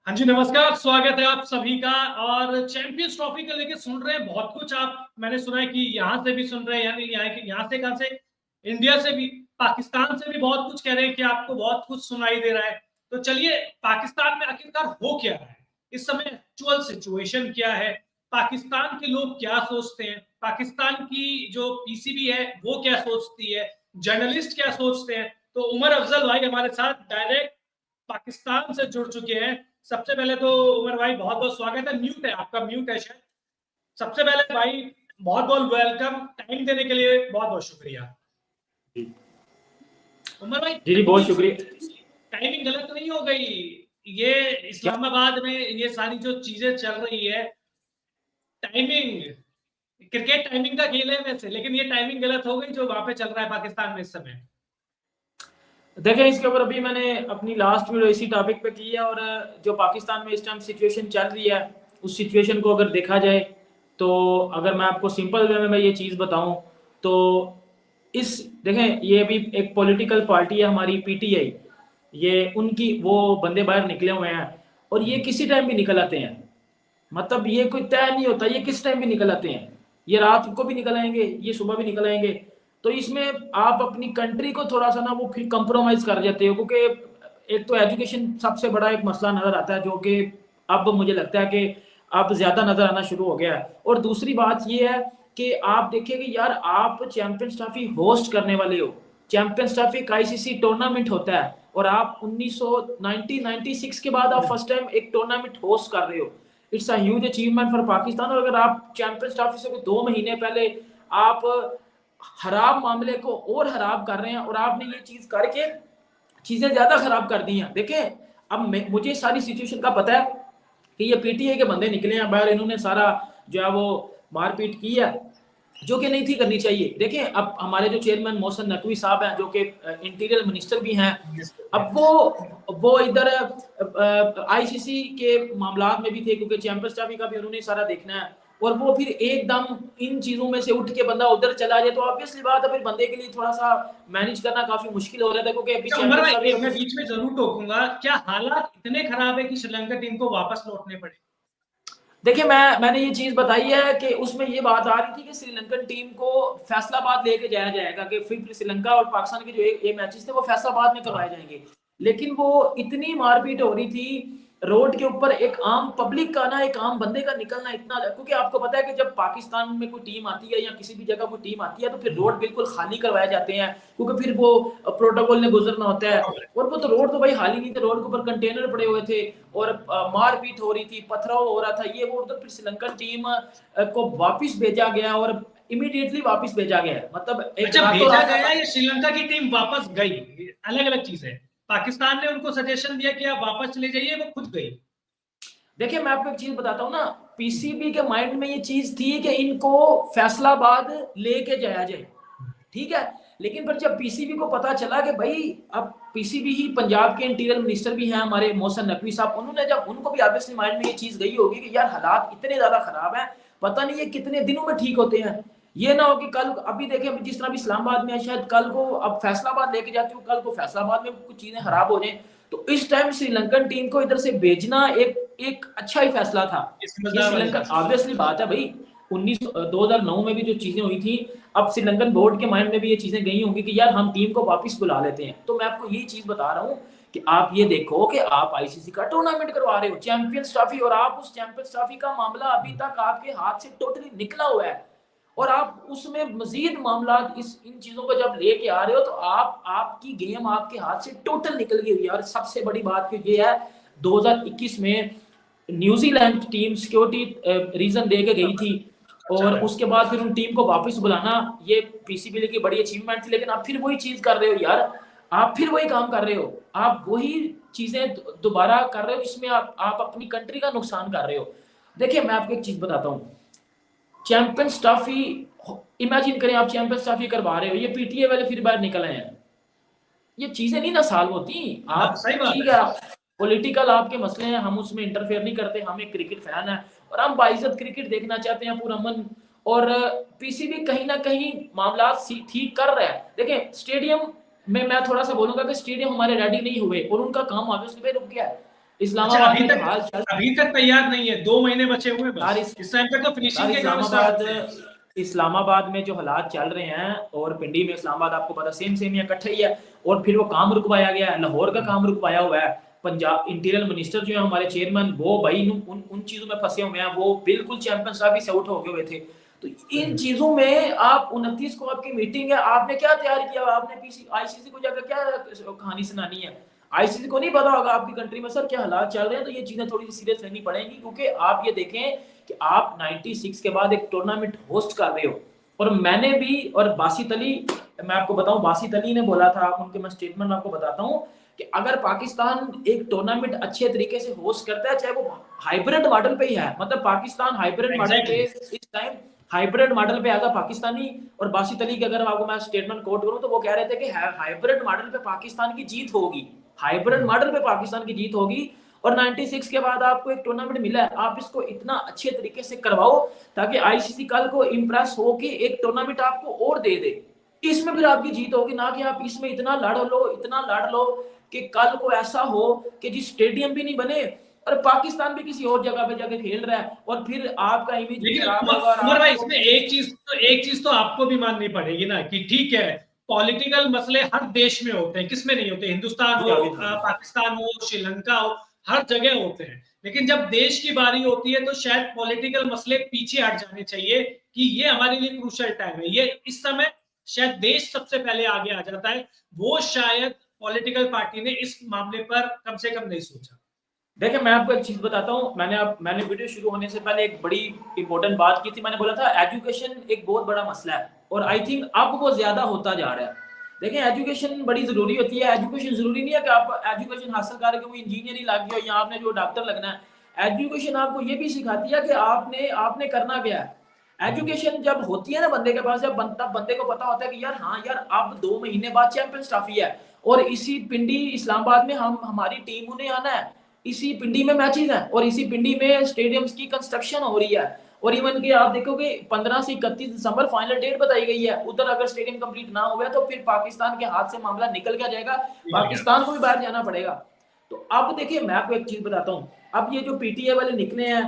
हाँ जी, नमस्कार। स्वागत है आप सभी का। और चैंपियंस ट्रॉफी को लेके सुन रहे हैं बहुत कुछ आप। मैंने सुना है कि यहाँ से भी सुन रहे हैं, यानी यहाँ से कहाँ से, इंडिया से भी, पाकिस्तान से भी बहुत कुछ कह रहे हैं कि आपको बहुत कुछ सुनाई दे रहा है। तो चलिए, पाकिस्तान में आखिरकार हो क्या रहा है इस समय, एक्चुअल सिचुएशन क्या है, पाकिस्तान के लोग क्या सोचते हैं, पाकिस्तान की जो पीसीबी है वो क्या सोचती है, जर्नलिस्ट क्या सोचते हैं। तो उमर अफजल भाई हमारे साथ डायरेक्ट पाकिस्तान से जुड़ चुके हैं। सबसे पहले तो उमर भाई बहुत बहुत स्वागत है। म्यूट है आपका, म्यूट है शायद। सबसे पहले भाई बहुत बहुत वेलकम, टाइम देने के लिए बहुत बहुत शुक्रिया। उमर भाई जी बहुत शुक्रिया। टाइमिंग गलत नहीं हो गई? ये इस्लामाबाद में ये सारी जो चीजें चल रही है, टाइमिंग, क्रिकेट टाइमिंग का खेल है वैसे, लेकिन ये टाइमिंग गलत हो गई जो वहां पे चल रहा है पाकिस्तान में इस समय। देखें, इसके ऊपर अभी मैंने अपनी लास्ट वीडियो इसी टॉपिक पे की है। और जो पाकिस्तान में इस टाइम सिचुएशन चल रही है, उस सिचुएशन को अगर देखा जाए तो अगर मैं आपको सिंपल वे में मैं ये चीज़ बताऊं तो इस देखें, ये भी एक पॉलिटिकल पार्टी है हमारी पीटीआई। ये उनकी वो बंदे बाहर निकले हुए हैं और ये किसी टाइम भी निकल आते हैं। मतलब ये कोई तय नहीं होता, ये किस टाइम भी निकल आते हैं। ये रात को भी निकल आएंगे, ये सुबह भी निकल आएंगे। तो इसमें आप अपनी कंट्री को थोड़ा सा ना वो फिर कंप्रोमाइज कर जाते हो, क्योंकि एक तो एजुकेशन सबसे बड़ा एक मसला नजर आता है, जो कि अब मुझे लगता है कि अब ज्यादा नजर आना शुरू हो गया है। और दूसरी बात ये है कि आप देखिए कि यार, आप चैंपियंस ट्रॉफी होस्ट करने वाले हो। चैंपियंस ट्रॉफी का आईसीसी टूर्नामेंट होता है और आप 1996 के बाद आप फर्स्ट टाइम एक टूर्नामेंट होस्ट कर रहे हो। It's a huge achievement for Pakistan. और अगर आप चैंपियंस ट्रॉफी से 2 महीने पहले आप खराब मामले को और खराब कर रहे हैं, और आपने ये चीज करके चीजें ज्यादा खराब कर दी हैं। देखें, अब मुझे सारी सिचुएशन का पता है कि ये पीटीए के बंदे निकले हैं बाहर, इन्होंने सारा जो है वो मारपीट की है, जो कि नहीं थी करनी चाहिए। देखें, अब हमारे जो चेयरमैन मोहसिन नकवी साहब हैं, जो कि इंटीरियर मिनिस्टर भी हैं, अब वो इधर आईसीसी के मामलात में भी थे, क्योंकि चैंपियंस ट्रॉफी का भी उन्होंने सारा देखना है। और वो फिर एकदम इन चीजों में से उठ के बंदा उधर चला जाए तो ऑब्वियसली बात है, फिर बंदे के लिए थोड़ा सा मैनेज करना काफी मुश्किल हो रहा था, क्योंकि अभी उमर चैंपियंस भाई, ट्रॉफी मैं बीच में जरूर टोकूंगा, क्या हालात इतने खराब है कि श्रीलंका टीम को वापस लौटने पड़े? देखिए, मैंने ये चीज बताई है कि उसमें ये बात आ रही थी कि श्रीलंकन टीम को फैसलाबाद लेके जाया जाएगा, कि फिर श्रीलंका और पाकिस्तान के जो ये मैचेस थे वो फैसलाबाद में करवाए जाएंगे। लेकिन वो इतनी मारपीट हो रही थी रोड के ऊपर, एक आम पब्लिक का ना, एक आम बंदे का निकलना इतना, क्योंकि आपको पता है कि जब पाकिस्तान में कोई टीम आती है या किसी भी जगह कोई टीम आती है तो फिर रोड बिल्कुल खाली करवाए जाते हैं, क्योंकि फिर वो प्रोटोकॉल ने गुजरना होता है। और वो तो रोड तो भाई खाली नहीं थे, रोड के ऊपर कंटेनर पड़े हुए थे और मारपीट हो रही थी, पथराव हो रहा था, ये वो। तो फिर श्रीलंकन टीम को वापस भेजा गया और इमीडिएटली वापस भेजा गया। मतलब एक अच्छा, भेजा गया रात या श्रीलंका की टीम वापस गई, अलग अलग चीज है। पाकिस्तान ने उनको सजेशन दिया कि आप वापस चले जाइए, वो खुद गई। देखिए, मैं आपको एक चीज बताता हूँ ना, पीसीबी के माइंड में ये चीज थी कि इनको फैसलाबाद लेके जाया जाए, ठीक है। लेकिन फिर जब पीसीबी को पता चला कि भाई, अब पीसीबी ही, पंजाब के इंटीरियर मिनिस्टर भी हैं हमारे मोहसिन नकवी साहब, उन्होंने जब, उनको भी ऑब्वियसली माइंड में ये चीज गई होगी कि यार हालात इतने ज्यादा खराब हैं, पता नहीं ये कितने दिनों में ठीक होते हैं। ये ना हो कि कल, अभी देखें जिस तरह भी इस्लामाबाद में है, शायद कल को अब फैसलाबाद लेके जाते हो, कल को फैसलाबाद में कुछ चीजें खराब हो जाए। तो इस टाइम श्रीलंकन टीम को इधर से भेजना एक एक अच्छा ही फैसला था। ये श्रीलंका, ऑब्वियसली बात है भाई, 2009 में भी जो चीजें हुई थी, अब श्रीलंकन बोर्ड के माइंड में भी ये चीजें गई होंगी कि यार हम टीम को वापस बुला लेते हैं। तो मैं आपको यही चीज बता रहा हूँ कि आप ये देखो कि आप आईसीसी का टूर्नामेंट करवा रहे हो, चैंपियंस ट्रॉफी, और आप उस चैंपियंस ट्रॉफी का मामला अभी तक आपके हाथ से टोटली निकला हुआ है, और आप उसमें मजीद मामला इस इन चीजों को जब लेके आ रहे हो तो आपकी गेम आपके हाथ से टोटल निकल गई हुई है। और सबसे बड़ी बात ये है, 2021 में न्यूजीलैंड टीम सिक्योरिटी रीजन दे के गई थी, और उसके बाद फिर उन टीम को वापस बुलाना, ये पीसीबी की बड़ी अचीवमेंट थी। लेकिन आप फिर वही चीज कर रहे हो यार, आप फिर वही काम कर रहे हो, आप वही चीजें दोबारा कर रहे हो, जिसमें आप अपनी कंट्री का नुकसान कर रहे हो। देखिए, मैं आपको एक चीज बताता हूँ, चैंपियंस ट्रॉफी, इमेजिन करें आप चैंपियंस ट्रॉफी करवा रहे हो, ये पीटीए वाले फिर बाहर निकल आए हैं, ये चीजें नहीं ना सॉल्व होती। आप सही बात ठीक है, पॉलिटिकल आपके मसले हैं, हम उसमें इंटरफेयर नहीं करते, हम एक क्रिकेट फैन है और हम बाइज्जत क्रिकेट देखना चाहते हैं पूरा मन। और पीसीबी कहीं ना कहीं मामला ठीक कर रहा है। देखें, स्टेडियम में मैं थोड़ा सा बोलूंगा कि स्टेडियम हमारे रेडी नहीं हुए और उनका काम ऑब्वियसली रुक गया है। इस्लामाबाद में जो तक हाल चल अभी तक तैयार नहीं है, 2 महीने बचे हुए हैं यार, बस। इस टाइम तक तो फिनिशिंग के काम स्टार्ट होते हैं। इस्लामाबाद में जो हालात चल रहे हैं और पिंडी में इस्लामाबाद आपको पता सेम इकट्ठा ही है। और फिर वो काम रुकवाया गया है, लाहौर का काम रुकवाया हुआ है। पंजाब इंटीरियर मिनिस्टर जो है हमारे चेयरमैन, वो भाई उन चीजों में फंसे हुए हैं, वो बिल्कुल चैंपियंस ट्रॉफी से आउट हो गए हुए थे। तो इन चीजों में आप 29 को आपकी मीटिंग है, आपने क्या तैयार किया? आपने पीसी आईसीसी को जाकर क्या कहानी सुनानी है? आईसीसी को नहीं पता होगा आपकी कंट्री में सर क्या हालात चल रहे हैं। तो ये चीजें थोड़ी सी सीरियस लेनी पड़ेंगी, क्योंकि आप ये देखें कि आप 96 के बाद एक टूर्नामेंट होस्ट कर रहे हो। और मैंने भी, और बासित अली, मैं आपको बताऊं, बासित अली ने बोला था, उनके मैं स्टेटमेंट आपको बताता हूं कि अगर पाकिस्तान एक टूर्नामेंट अच्छे तरीके से होस्ट करता है, चाहे वो हाइब्रिड मॉडल पे ही है, मतलब पाकिस्तान हाइब्रिड मॉडल पे इस टाइम हाइब्रिड मॉडल पे आगा पाकिस्तानी। और बासित अली के अगर आपको मैं स्टेटमेंट कोट करूं तो वो कह रहे थे कि हाइब्रिड मॉडल पे पाकिस्तान की जीत होगी, हाइब्रिड मॉडल पे पाकिस्तान की जीत होगी। और 96 के बाद आपको एक टूर्नामेंट मिला है, आप इसको इतना अच्छे तरीके से करवाओ ताकि आईसीसी कल को इंप्रेस हो कि एक टूर्नामेंट आपको और दे दे, इसमें फिर आपकी जीत होगी। ना कि आप इसमें इतना लड़ लो कि कल को ऐसा हो कि जी स्टेडियम भी नहीं बने और पाकिस्तान भी किसी और जगह पे जाके खेल रहा है और फिर आपका इमेज भी खराब होगा। उमर भाई, इसमें एक चीज तो आपको भी माननी पड़ेगी ना कि ठीक है, पॉलिटिकल मसले हर देश में होते हैं, किसमें नहीं होते? हिंदुस्तान हो, पाकिस्तान हो, श्रीलंका हो, हर जगह होते हैं। लेकिन जब देश की बारी होती है तो शायद पॉलिटिकल मसले पीछे हट जाने चाहिए कि ये हमारे लिए क्रूशियल टाइम है। ये इस समय शायद देश सबसे पहले आगे आ जाता है, वो शायद पॉलिटिकल पार्टी ने इस मामले पर कम से कम नहीं सोचा। देखिए मैं आपको एक चीज बताता हूँ, मैंने वीडियो शुरू होने से पहले एक बड़ी इंपॉर्टेंट बात की थी। मैंने बोला था एजुकेशन एक बहुत बड़ा मसला है और आई थिंक अब वो ज्यादा होता जा रहा है। देखिए एजुकेशन बड़ी जरूरी होती है। एजुकेशन जरूरी नहीं है कि आप एजुकेशन हासिल करके वो इंजीनियरिंग लग गया या आपने जो डॉक्टर लगना है। एजुकेशन आपको ये भी सिखाती है कि आपने करना क्या है। एजुकेशन जब होती है ना बंदे के पास, जब बंदे को पता होता है कि यार हाँ यार अब 2 महीने बाद चैंपियंस ट्रॉफी है और इसी पिंडी इस्लामाबाद में हमारी टीम ने आना है, इसी पिंडी में मैचेस हैं और इसी पिंडी में स्टेडियम्स की कंस्ट्रक्शन हो रही है। और इवन कि आप देखोगे 15 से 31 दिसंबर फाइनल डेट बताई गई है। उधर अगर स्टेडियम कंप्लीट ना हुआ तो फिर पाकिस्तान के हाथ से मामला निकल क्या जाएगा, पाकिस्तान को भी बाहर जाना पड़ेगा। तो अब देखिए मैं आपको एक चीज बताता हूँ, अब ये जो पीटीए वाले निकले हैं,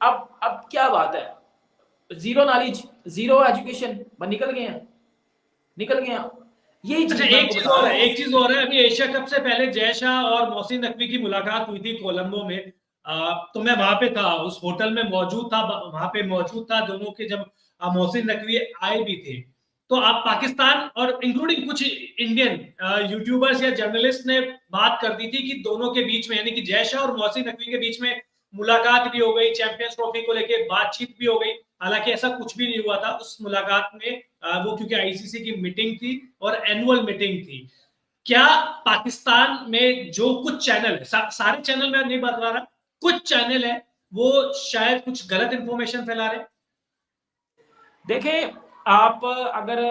अब क्या बात है, जीरो नॉलेज जीरो एजुकेशन निकल गए हैं। यही चीज एक चीज और है, अभी एशिया कप से पहले जय शाह और मोहसिन नकवी की मुलाकात हुई थी कोलंबो में। तो मैं वहां पे था, उस होटल में मौजूद था, वहां पे मौजूद था दोनों के, जब मोहसिन नकवी आए भी थे। तो आप पाकिस्तान और इंक्लूडिंग कुछ इंडियन यूट्यूबर्स या जर्नलिस्ट ने बात कर दी थी कि दोनों के बीच में, यानी कि जय शाह और मोहसिन नकवी के बीच में मुलाकात भी हो गई, चैंपियंस ट्रॉफी को लेकर बातचीत भी हो गई। हालांकि ऐसा कुछ भी नहीं हुआ था उस मुलाकात में, वो क्योंकि आईसीसी की मीटिंग थी और एनुअल मीटिंग थी। क्या पाकिस्तान में जो कुछ चैनल है, सारे चैनल में नहीं बता रहा, कुछ चैनल है वो शायद कुछ गलत इंफॉर्मेशन फैला रहे? देखें आप, अगर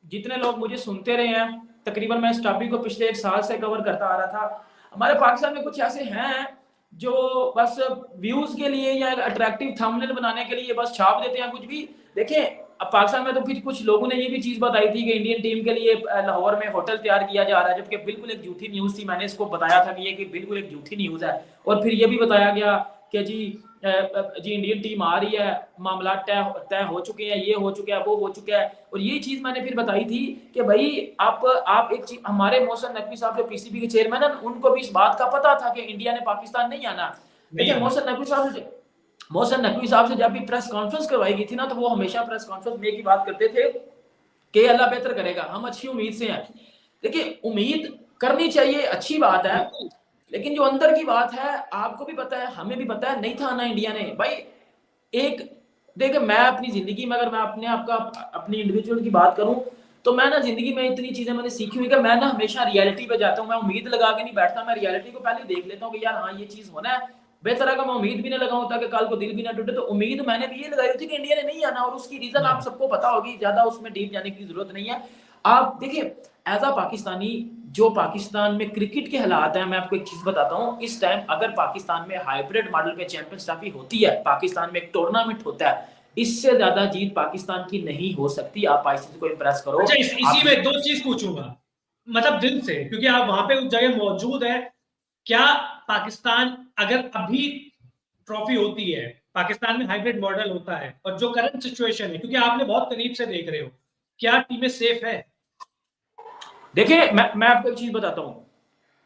जितने लोग मुझे सुनते रहे हैं, तकरीबन मैं इस टॉपिक को पिछले 1 साल से कवर करता आ रहा था। हमारे पाकिस्तान में कुछ ऐसे हैं जो बस व्यूज के लिए या अट्रैक्टिव थंबनेल बनाने के लिए बस छाप देते हैं कुछ भी। देखें अब पाकिस्तान में तो फिर कुछ लोगों ने ये भी चीज बताई थी कि इंडियन टीम के लिए लाहौर में होटल तैयार किया जा रहा है, जबकि बिल्कुल एक झूठी न्यूज थी। मैंने इसको बताया था कि ये बिल्कुल एक झूठी न्यूज है। और फिर ये भी बताया गया कि जी इंडियन टीम आ रही है, मामला तय हो चुके हैं, ये हो चुका है, वो हो चुका है। और ये चीज मैंने फिर बताई थी कि भाई आप एक चीज, हमारे मोहसिन नकवी साहब जो पीसीबी के चेयरमैन है, उनको भी इस बात का पता था कि इंडिया ने पाकिस्तान नहीं आना। लेकिन मोहसिन नकवी साहब से जब भी प्रेस कॉन्फ्रेंस करवाई गई थी ना, तो वो हमेशा प्रेस कॉन्फ्रेंस में की बात करते थे कि अल्लाह बेहतर करेगा, हम अच्छी उम्मीद से हैं। देखिए उम्मीद करनी चाहिए, अच्छी बात है, लेकिन जो अंदर की बात है आपको भी पता है, हमें भी पता है, नहीं था आना इंडिया ने भाई। एक देखिए मैं अपनी जिंदगी में, अगर मैं अपनी इंडिविजुअल की बात करूं तो मैं ना जिंदगी में इतनी चीजें मैंने सीखी हुई कि मैं ना हमेशा रियलिटी पे जाता हूं। मैं उम्मीद लगा के नहीं बैठता, मैं रियलिटी को पहले देख लेता हूं कि यार हाँ ये चीज होना है। बेहतर है कि मैं उम्मीद भी ना लगाऊं ताकि कल को दिल भी ना टूटे। तो उम्मीद मैंने भी ये लगाई थी कि इंडिया ने नहीं आना, और उसकी रीजन आप सबको पता होगी, ज्यादा उसमें डीप जाने की जरूरत नहीं है। आप देखिए एज अ पाकिस्तानी, जो पाकिस्तान में क्रिकेट के हालात हैं, मैं आपको एक चीज बताता हूं, इस टाइम अगर पाकिस्तान में हाइब्रिड मॉडल पे चैंपियंस ट्रॉफी होती है, पाकिस्तान में एक टूर्नामेंट होता है, इससे ज्यादा जीत पाकिस्तान की नहीं हो सकती। आप आईसीसी को इंप्रेस करो। अच्छा, इसी में 2 चीज पूछूंगा, मतलब दिल से, क्योंकि आप वहां पे उस जगह मौजूद है, क्या पाकिस्तान अगर अभी ट्रॉफी होती है, पाकिस्तान में हाइब्रिड मॉडल होता है और जो करंट सिचुएशन है, क्योंकि आपने बहुत करीब से देख रहे हो, क्या टीमें सेफ है? देखिए मैं आपको एक चीज बताता हूँ,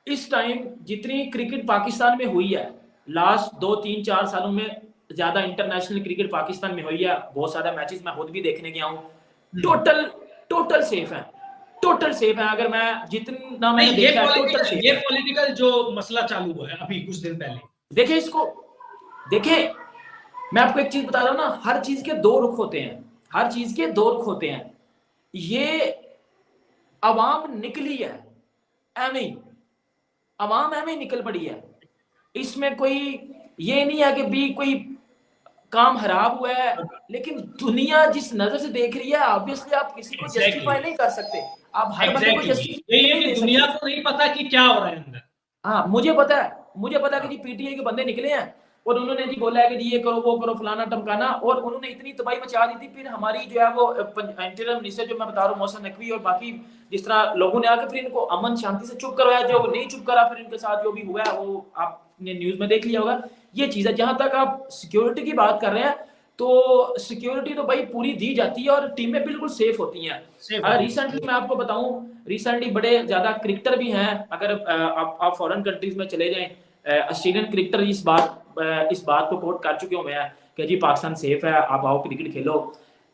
इस टाइम जितनी क्रिकेट पाकिस्तान में हुई है लास्ट 2 3 4 सालों में, ज्यादा इंटरनेशनल क्रिकेट पाकिस्तान में हुई है, बहुत सारे मैचेस मैं खुद भी देखने गया हूँ, टोटल टोटल सेफ है, टोटल सेफ है। अगर मैं जितना मैंने देखा है टोटल सेफ ये है। पॉलिटिकल जो मसला चालू हुआ है अभी कुछ दिन पहले, देखिए इसको, देखिए मैं आपको एक चीज बता रहा हूँ ना, हर चीज के दो रुख होते हैं, हर चीज के दो रुख होते हैं। ये अवाम निकली है एवं ही, अवाम एवं ही निकल पड़ी है, इसमें कोई ये नहीं है कि भी कोई काम खराब हुआ है, लेकिन दुनिया जिस नजर से देख रही है, ऑब्वियसली आप किसी को जस्टिफाई नहीं कर सकते, आप हर बंदे को जस्टिफाई यही है नहीं कि दे दुनिया सकते। को नहीं पता कि क्या हो रहा है अंदर। हाँ मुझे पता है कि जी पीटीआई के बंदे निकले हैं और उन्होंने जी बोला है कि जी ये करो वो करो फलाना टमकाना, और उन्होंने इतनी तबाही मचा दी थी। फिर हमारी जो है वो इंटीरियर मिनिस्टर जो मैं बता रहा हूँ मौसम नकवी और बाकी जिस तरह लोगों ने आकर फिर इनको अमन शांति से चुप करवाया, जो नहीं चुप करा फिर इनके साथ जो भी हुआ है वो आपने न्यूज में देख लिया होगा। ये चीज है। जहां तक आप सिक्योरिटी की बात कर रहे हैं, तो सिक्योरिटी तो भाई पूरी दी जाती है और टीमें बिल्कुल सेफ होती हैं। रिसेंटली मैं आपको बताऊं, रिसेंटली बड़े ज्यादा क्रिकेटर भी हैं, अगर आप फॉरेन कंट्रीज में चले जाएं, ऑस्ट्रेलियन क्रिकेटर इस बात को कोट कर चुके हुए हैं कि जी पाकिस्तान सेफ है, आप आओ क्रिकेट खेलो।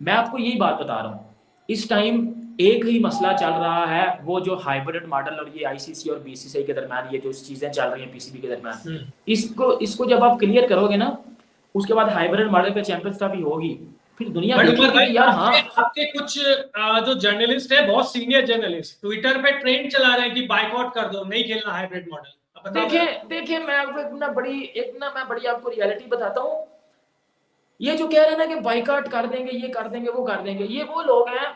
मैं आपको यही बात बता रहा हूँ, इस टाइम एक ही मसला चल रहा है, वो जो हाइब्रिड मॉडल और ये आईसीसी और बीसीसीआई के दरमियान ये जो चीजें चल रही हैं पीसीबी के दरमियान, इसको जब आप क्लियर करोगे ना, उसके बाद हाइब्रिड मॉडल पे चैंपियंस ट्रॉफी होगी, फिर दुनिया देखेगी यार। हाँ आपके कुछ जो जर्नलिस्ट है, बहुत सीनियर जर्नलिस्ट ट्विटर पे ट्रेंड चला रहे हैं कि बाइकआउट कर दो, नहीं खेलना हाइब्रिड मॉडल। देखिए मैं आपको मैं बड़ी आपको रियलिटी बताता हूँ। ये जो कह रहे हैं ना कि बाइकआउट कर देंगे, ये कर देंगे, वो कर देंगे, ये वो लोग हैं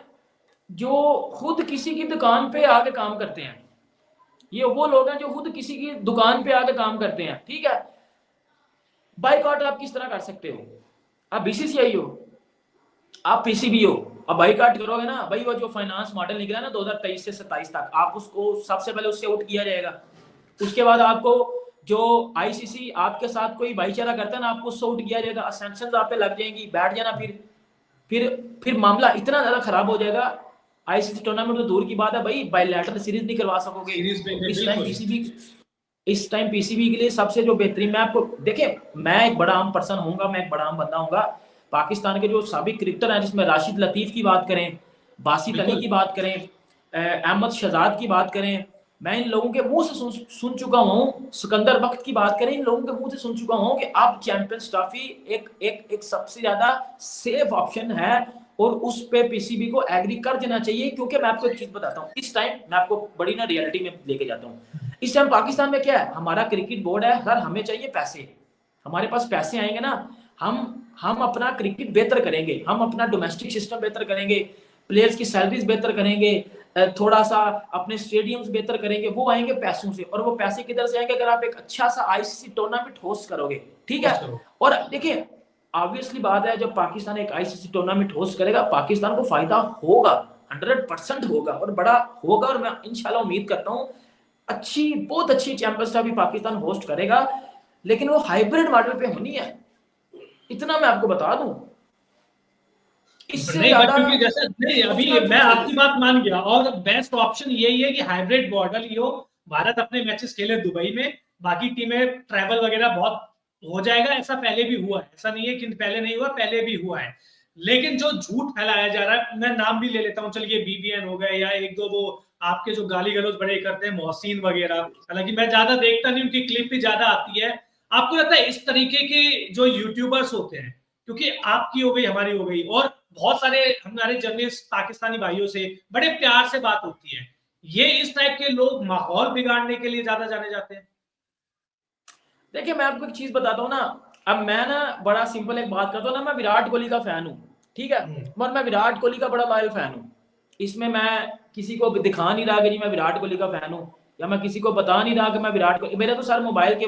जो खुद किसी की दुकान पे आके काम करते हैं। ये वो लोग हैं जो खुद किसी की दुकान पे आके काम करते हैं, ठीक है। बाइकआउट आप किस तरह कर सकते हो? आप बीसीसीआई हो, आप पीसीबी हो, अब बाइकआउट करोगे ना भाई, वो जो फाइनेंस मॉडल निकला ना 2023 से 27 तक, आप उसको सबसे पहले उससे आउट किया जाएगा। उसके बाद आपको जो आईसीसी आपके साथ कोई भाईचारा करता है ना, आपको उससे आउट किया जाएगा, सैंक्शंस आप पे लग जाएंगी, बैठ जाना। फिर मामला इतना ज्यादा खराब हो जाएगा, आईसीसी टूर्नामेंट तो दूर की बात है भाई, बायलैटरल सीरीज नहीं करवा सकोगे। इस टाइम पीसीबी के लिए सबसे जो बेहतरीन, मैं आपको देखिए, मैं एक बड़ा आम पर्सन होऊंगा, मैं एक बड़ा आम बंदा होऊंगा, पाकिस्तान के जो साबिक क्रिकेटर हैं, जिसमें राशिद लतीफ की बात करें, बासित अली की बात करें, अहमद शहजाद की बात करें, मैं इन लोगों के मुंह से सुन चुका हूँ, सिकंदर वक्त की बात करें, इन लोगों के मुंह से सुन चुका हूँ कि अब चैंपियंस ट्रॉफी एक सबसे ज्यादा सेफ ऑप्शन है और उस पे पीसीबी को एग्री कर देना चाहिए। क्योंकि मैं आपको एक चीज बताता हूँ, इस टाइम मैं आपको बड़ी ना रियलिटी में लेके जाता हूँ। इस टाइम पाकिस्तान में क्या है, हमारा क्रिकेट बोर्ड है, सर हमें चाहिए पैसे, हमारे पास पैसे आएंगे ना, हम अपना क्रिकेट बेहतर करेंगे, हम अपना डोमेस्टिक सिस्टम बेहतर करेंगे, प्लेयर्स की सैलरीज बेहतर करेंगे, थोड़ा सा अपने स्टेडियम्स बेहतर करेंगे, वो आएंगे पैसों से। और वो पैसे किधर से आएंगे? अगर आप एक अच्छा सा आईसीसी टूर्नामेंट होस्ट करोगे, ठीक है। और देखिए ऑब्वियसली बात है, जब पाकिस्तान एक आईसीसी टूर्नामेंट होस्ट करेगा, पाकिस्तान को फायदा होगा, 100% होगा और बड़ा होगा। और मैं इंशाल्लाह उम्मीद करता हूँ बहुत अच्छी चैंपियंस ट्रॉफी पाकिस्तान होस्ट करेगा, लेकिन वो हाइब्रिड मॉडल पे होनी है, इतना मैं आपको बता दूं। इससे ज्यादा नहीं, अभी मैं आपकी बात मान गया, और बेस्ट ऑप्शन यही है कि हाइब्रिड मॉडल ही हो, भारत अपने मैचेस खेले दुबई में, बाकी टीमें ट्रैवल वगैरह बहुत हो जाएगा। ऐसा पहले भी हुआ है, ऐसा नहीं है कि पहले नहीं हुआ, पहले भी हुआ है। लेकिन जो झूठ फैलाया जा रहा है, मैं नाम भी ले लेता हूँ, चलिए बीबीएन हो गए, या एक दो वो आपके जो गाली गलौज बड़े करते हैं मोहसिन वगैरह, हालांकि मैं ज्यादा देखता नहीं, उनकी क्लिप भी ज्यादा आती है। आपको लगता है इस तरीके के जो यूट्यूबर्स होते हैं, क्योंकि आपकी हो गई, हमारी हो गई, और बहुत सारे हमारे जर्नलिस्ट पाकिस्तानी भाइयों से बड़े प्यार से बात होती है, ये इस टाइप के लोग माहौल बिगाड़ने के लिए ज्यादा जाने जाते हैं। देखिए मैं आपको एक चीज बताता हूँ ना, अब मैं ना बड़ा सिंपल एक बात करता हूँ ना, मैं विराट कोहली का फैन हूँ, ठीक है, और मैं विराट कोहली का बड़ा लॉयल फैन हूँ। इसमें मैं किसी को दिखा नहीं रहा कि जी मैं विराट कोहली का फैन हूँ, या मैं किसी को बता नहीं रहा कि मैं विराट कोहली, मेरे तो सर मोबाइल के